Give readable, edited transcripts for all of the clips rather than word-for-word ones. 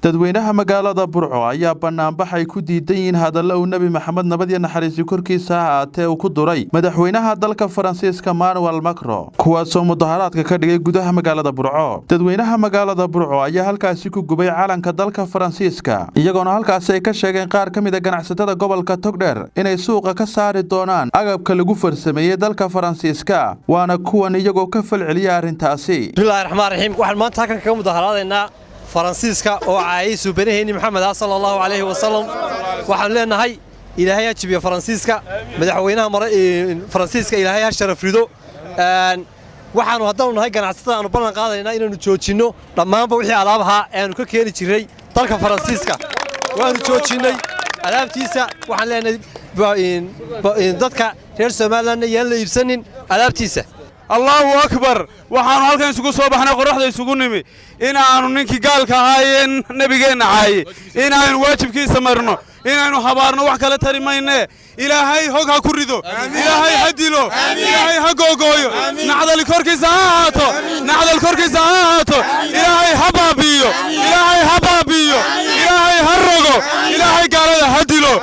dadweynaha magaalada burco ayaa banaanbaxay ku diidan yihiin hadallo uu nabi maxamed nabad iyo naxariis korkiisa ahaatee uu ku duray madaxweynaha dalka Faransiiska Manuel Macron kuwaasoo mudaharaadka ka dhigay gudaha magaalada burco. dadweynaha magaalada burco ayaa halkaasi ku gubay calanka dalka Faransiiska iyagoona halkaasi ay ka sheegeen qaar ka mid ah ganacsatada gobolka Togdheer inay suuqa ka saari doonaan agabka lagu farsameeyay dalka Faransiiska waana kuwan iyagoo ka falceliya arintaasi. bismillahir rahmaanir rahiim waxaan maanta halkan ka mudaharaadaynaa Faransiiska oo caayis banaheeni Maxamed sallallahu alayhi wa sallam waxaan leenahay ilaahay ha jibiyo Faransiiska madaxweynaha Faransiiska ilaahay ha sharaf rido waxaanu haddana nahay ganacsatada aanu ballan qaadaynaa inaanu joojino dhammaanba wixii alaabaha aanu ka keeni jiray dalka Faransiiska waanu joojinay alaabtiisa waxaan leenahay dadka reer Soomaaliland yaan la iibsanin alaabtiisa. الله أكبر وحنا هالكن سكوا صباحنا قرحنا يسكون نمي إن أنا ننكي قال كهاين نبيجنا عاي إن أنا واجب كي سمرنا إن أنا حبارنا وحكلا تري ما إنه إلهي هجا كوردو إلهي هديلو إلهي هجوجويو نعذل الكركي زهاتو نعذل الكركي زهاتو إلهي حبابيو إلهي حبابيو إلهي هرجو إلهي قال هديلو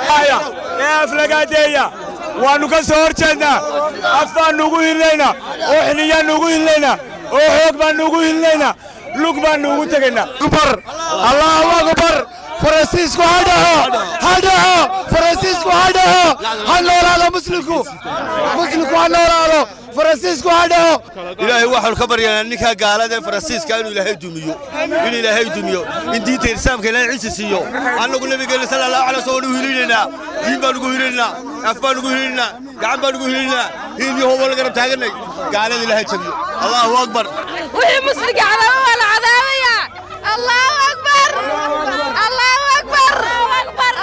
يا فلقاتيا ونكسر جنا أفان نقول لنا وحنيا نقول لنا وحقبا نقول لنا لقبا نقول تجنا أكبر الله أكبر فرانسيسكو هذا فرانسيسكو هذا هنولا مسلكو هنولا فرانسيسكو هذا إلهي واحد الخبر يعني إنك قال هذا فرانسيس كانوا إلهي دميو إن إلهي دميو إن دي ترسام كلا عيسسيو أنا أقول لك صلى الله عليه وسلم هيلنا دين بنقول هيلنا أفبان نقول هيلنا قاعد بنقول هيلنا هيني هو اللي قرب تاجرنا قال هذا إلهي دميو الله أكبر وهي مسلك على ولا عذابية الله أكبر الله أكبر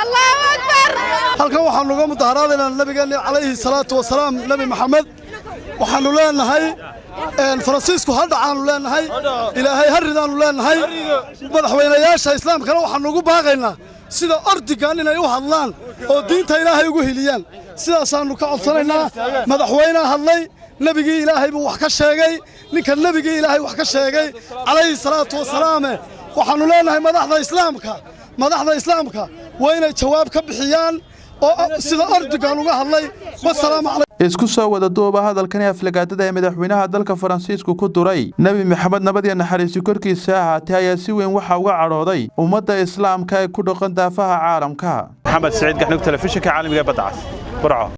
الله أكبر halkan waxaan uga mudaharaadaynaa nabiga calayhi salaatu wasalaam nabi maxamed waxaanu leenahay Faransiisku hadda aanu leenahay ilaahay haridaanu leenahay madaxweynayaasha islaamkana waxaanu ugu baaqaynaa sida ordigan inay u hadlaan oo diinta ilaahay ugu hiliyaan sidaas aanu ka codsanaynaa madaxweynaha hadlay nabigii ilaahay buu wax ka sheegay ninka nabigii ilaahay wax ka sheegay calayhi salaatu wasalaam waxaanu leenahay madaxda islaamka waa inay jawaab ka bixiyaan oo sida ordigan uga hadlay wasalaam isku soo wada duuba hadalkan aflagaadada ee madaxweynaha dalka Faransiisku ku duray nabi maxamed nabad iyo naxariis korkiisa ahaatee ayaa si weyn waxa uga cadhooday ummadda islaamka ee ku dhaqan daafaha caalamka. maxamed saciid gaxnug telefishinka caalamiga badcas burco.